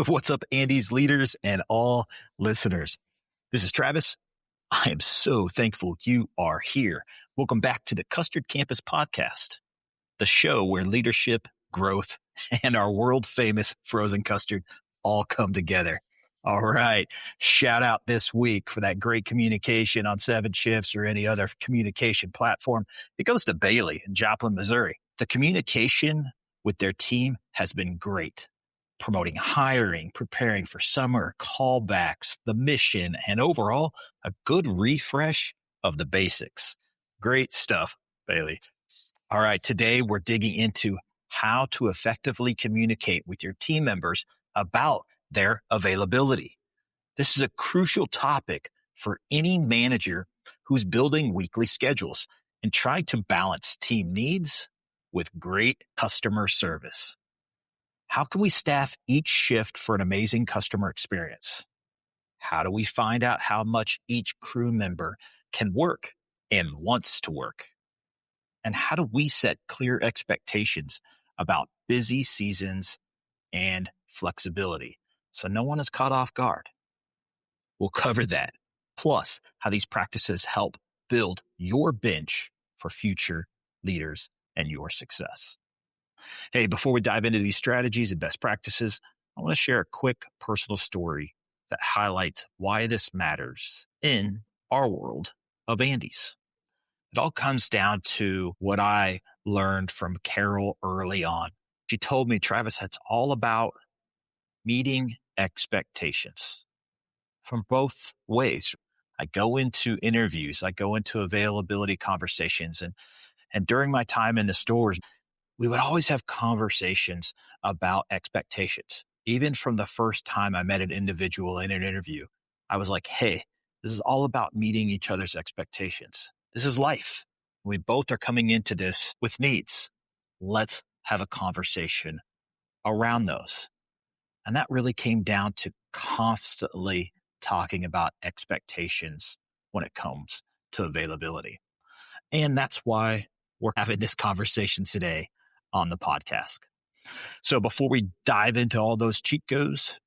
What's up, Andy's leaders and all listeners? This is Travis. I am so thankful you are here. Welcome back to the Custard Campus podcast, the show where leadership, growth, and our world famous frozen custard all come together. All right. Shout out this week for that great communication on 7 Shifts or any other communication platform. It goes to Bailey in Joplin, Missouri. The communication with their team has been great. Promoting hiring, preparing for summer, callbacks, the mission, and overall, a good refresh of the basics. Great stuff, Bailey. All right, today we're digging into how to effectively communicate with your team members about their availability. This is a crucial topic for any manager who's building weekly schedules and trying to balance team needs with great customer service. How can we staff each shift for an amazing customer experience? How do we find out how much each crew member can work and wants to work? And how do we set clear expectations about busy seasons and flexibility so no one is caught off guard? We'll cover that, plus how these practices help build your bench for future leaders and your success. Hey, before we dive into these strategies and best practices, I want to share a quick personal story that highlights why this matters in our world of Andes. It all comes down to what I learned from Carol early on. She told me, Travis, it's all about meeting expectations from both ways. I go into interviews, I go into availability conversations, and during my time in the stores, we would always have conversations about expectations. Even from the first time I met an individual in an interview, I was like, hey, this is all about meeting each other's expectations. This is life. We both are coming into this with needs. Let's have a conversation around those. And that really came down to constantly talking about expectations when it comes to availability. And that's why we're having this conversation today on the podcast. So before we dive into all those cheat codes,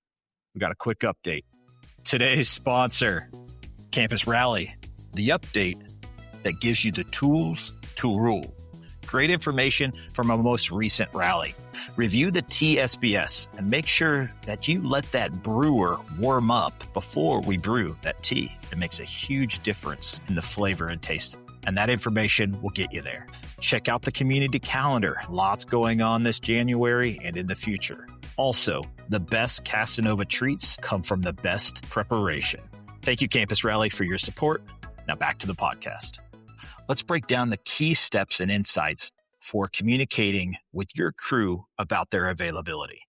we got a quick update. Today's sponsor, Campus Rally, the update that gives you the tools to rule. Great information from our most recent rally. Review the TSBS and make sure that you let that brewer warm up before we brew that tea. It makes a huge difference in the flavor and taste. And that information will get you there. Check out the community calendar. Lots going on this January and in the future. Also, the best Casanova treats come from the best preparation. Thank you, Campus Rally, for your support. Now back to the podcast. Let's break down the key steps and insights for communicating with your crew about their availability.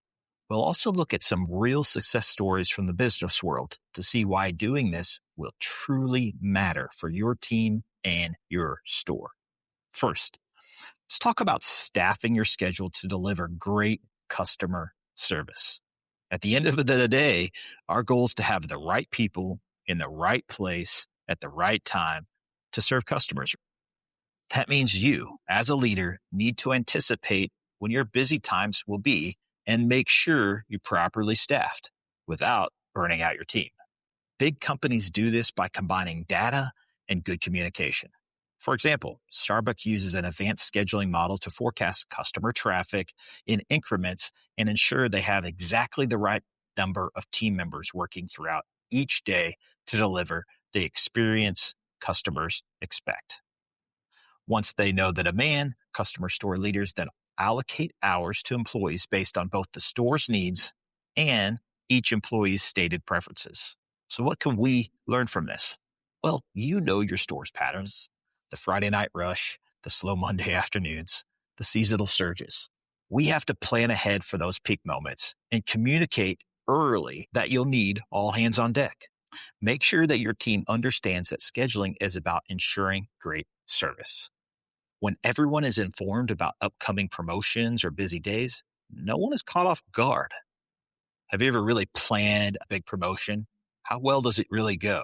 We'll also look at some real success stories from the business world to see why doing this will truly matter for your team and your store. First, let's talk about staffing your schedule to deliver great customer service. At the end of the day, our goal is to have the right people in the right place at the right time to serve customers. That means you, as a leader, need to anticipate when your busy times will be and make sure you're properly staffed without burning out your team. Big companies do this by combining data and good communication. For example, Starbucks uses an advanced scheduling model to forecast customer traffic in increments and ensure they have exactly the right number of team members working throughout each day to deliver the experience customers expect. Once they know the demand, customer store leaders then allocate hours to employees based on both the store's needs and each employee's stated preferences. So what can we learn from this? Well, you know your store's patterns, the Friday night rush, the slow Monday afternoons, the seasonal surges. We have to plan ahead for those peak moments and communicate early that you'll need all hands on deck. Make sure that your team understands that scheduling is about ensuring great service. When everyone is informed about upcoming promotions or busy days, no one is caught off guard. Have you ever really planned a big promotion? How well does it really go?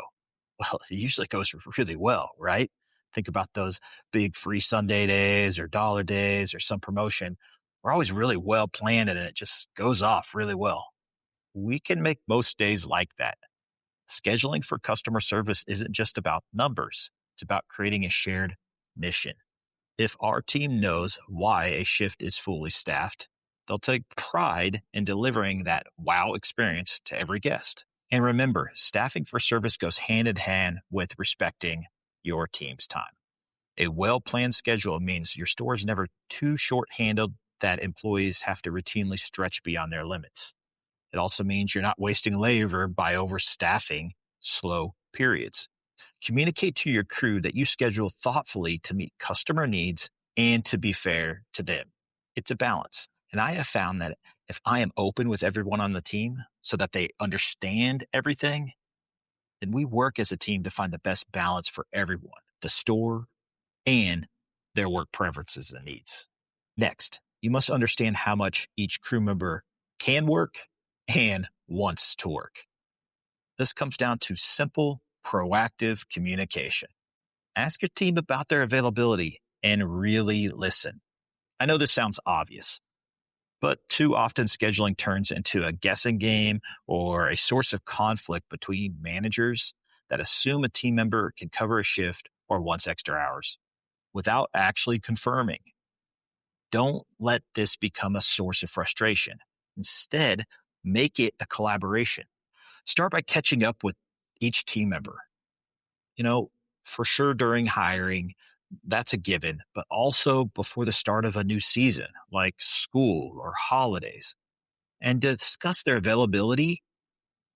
Well, it usually goes really well, right? Think about those big free Sunday days or dollar days or some promotion. We're always really well planned and it just goes off really well. We can make most days like that. Scheduling for customer service isn't just about numbers, it's about creating a shared mission. If our team knows why a shift is fully staffed, they'll take pride in delivering that wow experience to every guest. And remember, staffing for service goes hand in hand with respecting your team's time. A well planned schedule means your store is never too short handled that employees have to routinely stretch beyond their limits. It also means you're not wasting labor by overstaffing slow periods. Communicate to your crew that you schedule thoughtfully to meet customer needs and to be fair to them. It's a balance. And I have found that if I am open with everyone on the team so that they understand everything, then we work as a team to find the best balance for everyone, the store, and their work preferences and needs. Next, you must understand how much each crew member can work and wants to work. This comes down to simple, proactive communication. Ask your team about their availability and really listen. I know this sounds obvious, but too often scheduling turns into a guessing game or a source of conflict between managers that assume a team member can cover a shift or wants extra hours without actually confirming. Don't let this become a source of frustration. Instead, make it a collaboration. Start by catching up with each team member. For sure during hiring, that's a given, but also before the start of a new season, like school or holidays, and discuss their availability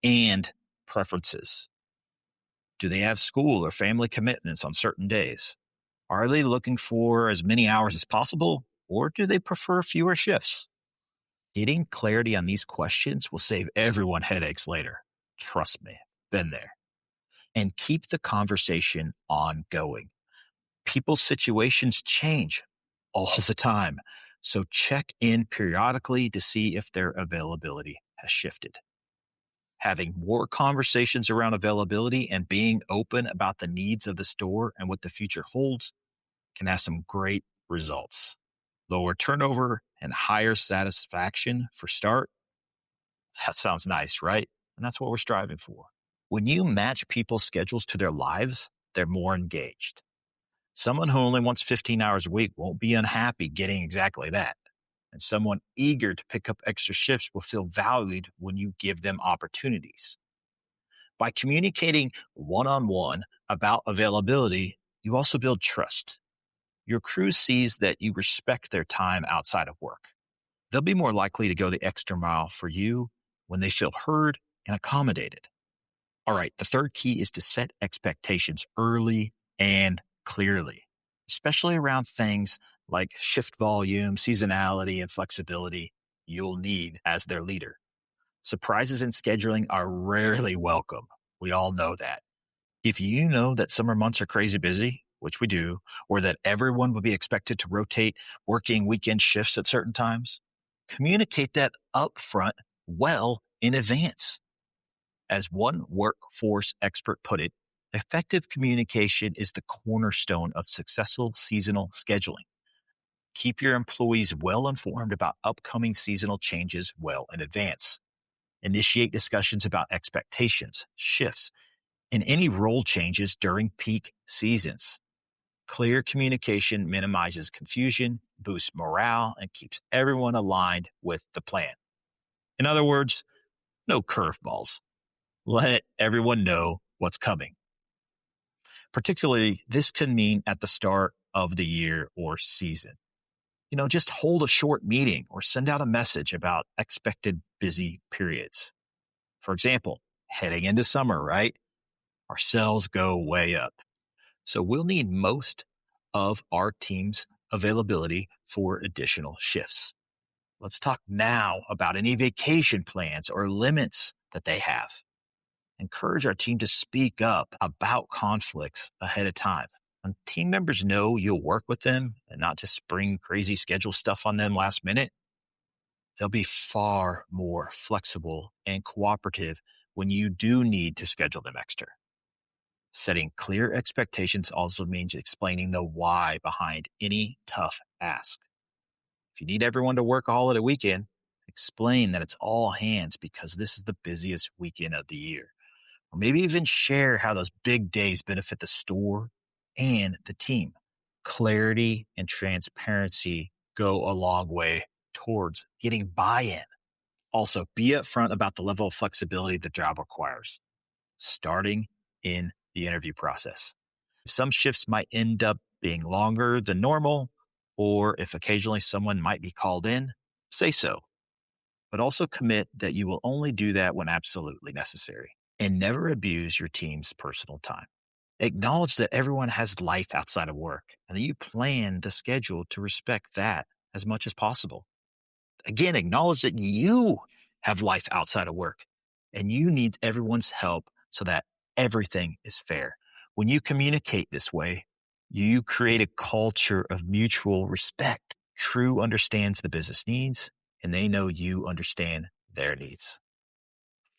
and preferences. Do they have school or family commitments on certain days? Are they looking for as many hours as possible, or do they prefer fewer shifts? Getting clarity on these questions will save everyone headaches later. Trust me, been there. And keep the conversation ongoing. People's situations change all the time, so check in periodically to see if their availability has shifted. Having more conversations around availability and being open about the needs of the store and what the future holds can have some great results. Lower turnover and higher satisfaction for start. That sounds nice, right? And that's what we're striving for. When you match people's schedules to their lives, they're more engaged. Someone who only wants 15 hours a week won't be unhappy getting exactly that. And someone eager to pick up extra shifts will feel valued when you give them opportunities. By communicating one-on-one about availability, you also build trust. Your crew sees that you respect their time outside of work. They'll be more likely to go the extra mile for you when they feel heard and accommodated. All right, the third key is to set expectations early and clearly, especially around things like shift volume, seasonality, and flexibility you'll need as their leader. Surprises in scheduling are rarely welcome. We all know that. If you know that summer months are crazy busy, which we do, or that everyone will be expected to rotate working weekend shifts at certain times, communicate that upfront well in advance. As one workforce expert put it, effective communication is the cornerstone of successful seasonal scheduling. Keep your employees well informed about upcoming seasonal changes well in advance. Initiate discussions about expectations, shifts, and any role changes during peak seasons. Clear communication minimizes confusion, boosts morale, and keeps everyone aligned with the plan. In other words, no curveballs. Let everyone know what's coming. Particularly, this can mean at the start of the year or season. Just hold a short meeting or send out a message about expected busy periods. For example, heading into summer, right? Our sales go way up. So we'll need most of our team's availability for additional shifts. Let's talk now about any vacation plans or limits that they have. Encourage our team to speak up about conflicts ahead of time. When team members know you'll work with them and not just spring crazy schedule stuff on them last minute, they'll be far more flexible and cooperative when you do need to schedule them extra. Setting clear expectations also means explaining the why behind any tough ask. If you need everyone to work a holiday weekend, Explain that it's all hands because this is the busiest weekend of the year. Or maybe even share how those big days benefit the store and the team. Clarity and transparency go a long way towards getting buy-in. Also, be upfront about the level of flexibility the job requires, starting in the interview process. Some shifts might end up being longer than normal, or if occasionally someone might be called in, say so. But also commit that you will only do that when absolutely necessary. And never abuse your team's personal time. Acknowledge that everyone has life outside of work and that you plan the schedule to respect that as much as possible. Again, acknowledge that you have life outside of work and you need everyone's help so that everything is fair. When you communicate this way, you create a culture of mutual respect. True understands the business needs and they know you understand their needs.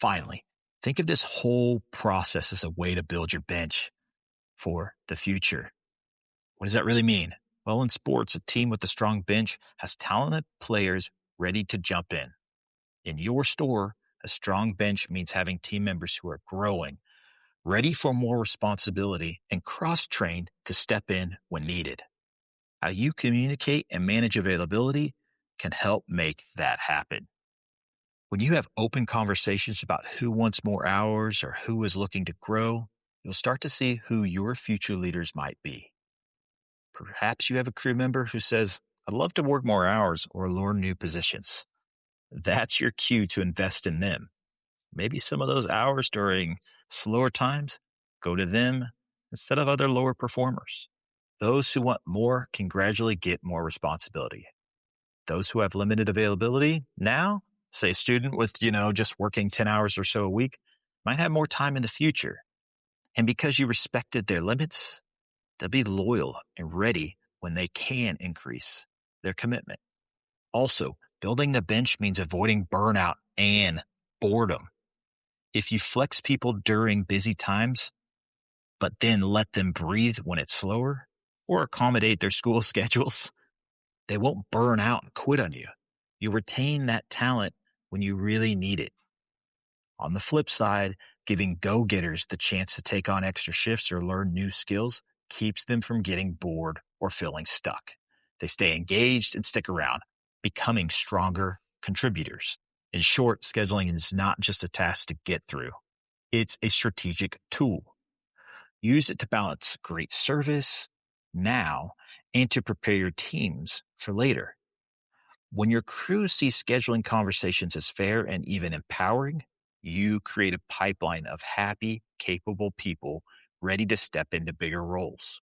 Finally, think of this whole process as a way to build your bench for the future. What does that really mean? Well, in sports, a team with a strong bench has talented players ready to jump in. In your store, a strong bench means having team members who are growing, ready for more responsibility, and cross-trained to step in when needed. How you communicate and manage availability can help make that happen. When you have open conversations about who wants more hours or who is looking to grow, you'll start to see who your future leaders might be. Perhaps you have a crew member who says, I'd love to work more hours or learn new positions. That's your cue to invest in them. Maybe some of those hours during slower times go to them instead of other lower performers. Those who want more can gradually get more responsibility. Those who have limited availability now, say a student with, just working 10 hours or so a week, might have more time in the future. And because you respected their limits, they'll be loyal and ready when they can increase their commitment. Also, building the bench means avoiding burnout and boredom. If you flex people during busy times, but then let them breathe when it's slower or accommodate their school schedules, they won't burn out and quit on you. You retain that talent when you really need it. On the flip side, giving go-getters the chance to take on extra shifts or learn new skills keeps them from getting bored or feeling stuck. They stay engaged and stick around, becoming stronger contributors. In short, scheduling is not just a task to get through. It's a strategic tool. Use it to balance great service now and to prepare your teams for later. When your crew sees scheduling conversations as fair and even empowering, you create a pipeline of happy, capable people ready to step into bigger roles.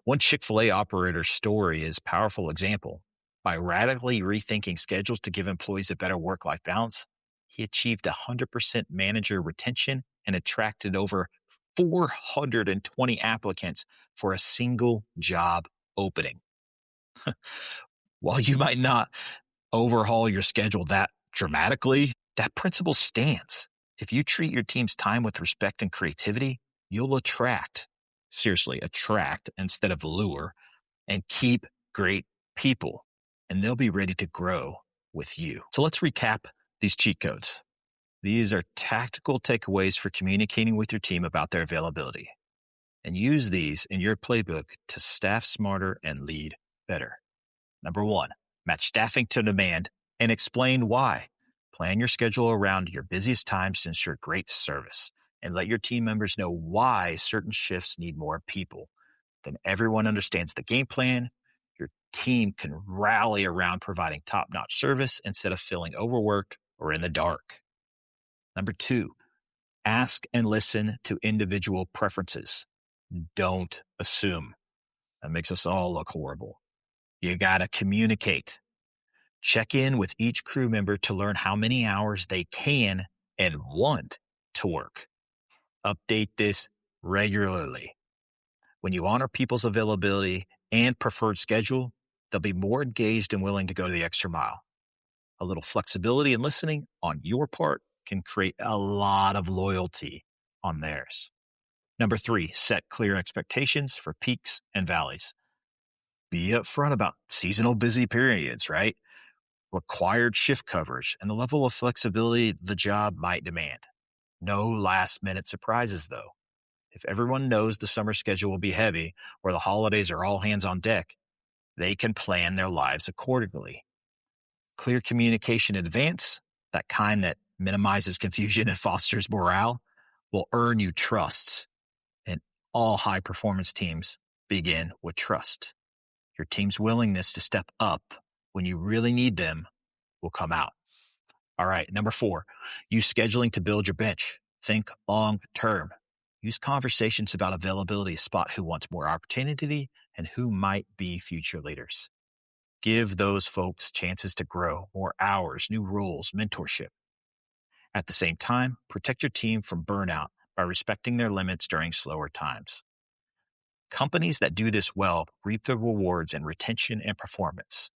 One Chick-fil-A operator's story is a powerful example. By radically rethinking schedules to give employees a better work-life balance, he achieved 100% manager retention and attracted over 420 applicants for a single job opening. While you might not overhaul your schedule that dramatically, that principle stands. If you treat your team's time with respect and creativity, you'll attract instead of lure, and keep great people, and they'll be ready to grow with you. So let's recap these cheat codes. These are tactical takeaways for communicating with your team about their availability, and use these in your playbook to staff smarter and lead better. Number 1, match staffing to demand and explain why. Plan your schedule around your busiest times to ensure great service, and let your team members know why certain shifts need more people. Then everyone understands the game plan. Your team can rally around providing top-notch service instead of feeling overworked or in the dark. Number 2, ask and listen to individual preferences. Don't assume. That makes us all look horrible. You got to communicate. Check in with each crew member to learn how many hours they can and want to work. Update this regularly. When you honor people's availability and preferred schedule, they'll be more engaged and willing to go the extra mile. A little flexibility and listening on your part can create a lot of loyalty on theirs. Number 3, set clear expectations for peaks and valleys. Be upfront about seasonal busy periods, right? required shift coverage, and the level of flexibility the job might demand. No last-minute surprises, though. If everyone knows the summer schedule will be heavy or the holidays are all hands on deck, they can plan their lives accordingly. Clear communication in advance, that kind that minimizes confusion and fosters morale, will earn you trust. And all high-performance teams begin with trust. Your team's willingness to step up when you really need them will come out. All right, number 4, use scheduling to build your bench. Think long term. Use conversations about availability to spot who wants more opportunity and who might be future leaders. Give those folks chances to grow, more hours, new roles, mentorship. At the same time, protect your team from burnout by respecting their limits during slower times. Companies that do this well reap the rewards in retention and performance.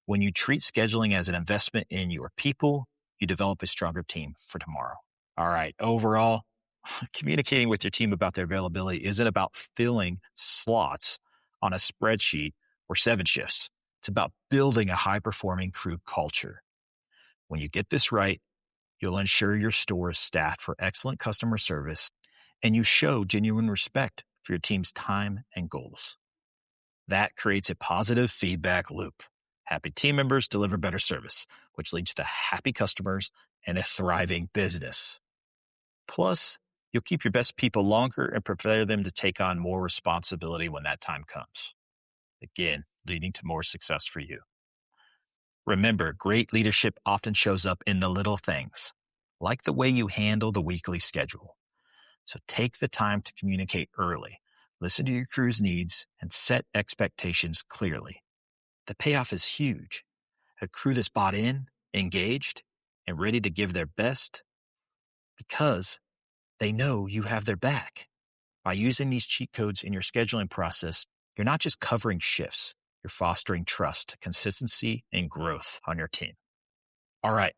When you treat scheduling as an investment in your people, you develop a stronger team for tomorrow. All right, overall, communicating with your team about their availability isn't about filling slots on a spreadsheet or 7 shifts. It's about building a high-performing crew culture. When you get this right, you'll ensure your store is staffed for excellent customer service, and you show genuine respect for your team's time and goals. That creates a positive feedback loop. Happy team members deliver better service, which leads to happy customers and a thriving business. Plus, you'll keep your best people longer and prepare them to take on more responsibility when that time comes. Again, leading to more success for you. Remember, great leadership often shows up in the little things, like the way you handle the weekly schedule. So take the time to communicate early, listen to your crew's needs, and set expectations clearly. The payoff is huge. A crew that's bought in, engaged, and ready to give their best because they know you have their back. By using these cheat codes in your scheduling process, you're not just covering shifts, you're fostering trust, consistency, and growth on your team. All right.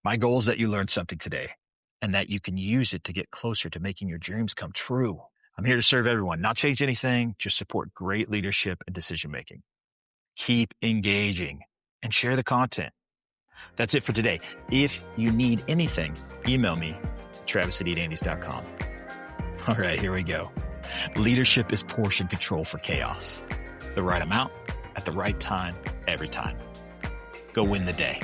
My goal is that you learned something today and that you can use it to get closer to making your dreams come true. I'm here to serve everyone, not change anything, just support great leadership and decision-making. Keep engaging and share the content. That's it for today. If you need anything, email me, travis@eatandys.com. All right, here we go. Leadership is portion control for chaos. The right amount, at the right time, every time. Go win the day.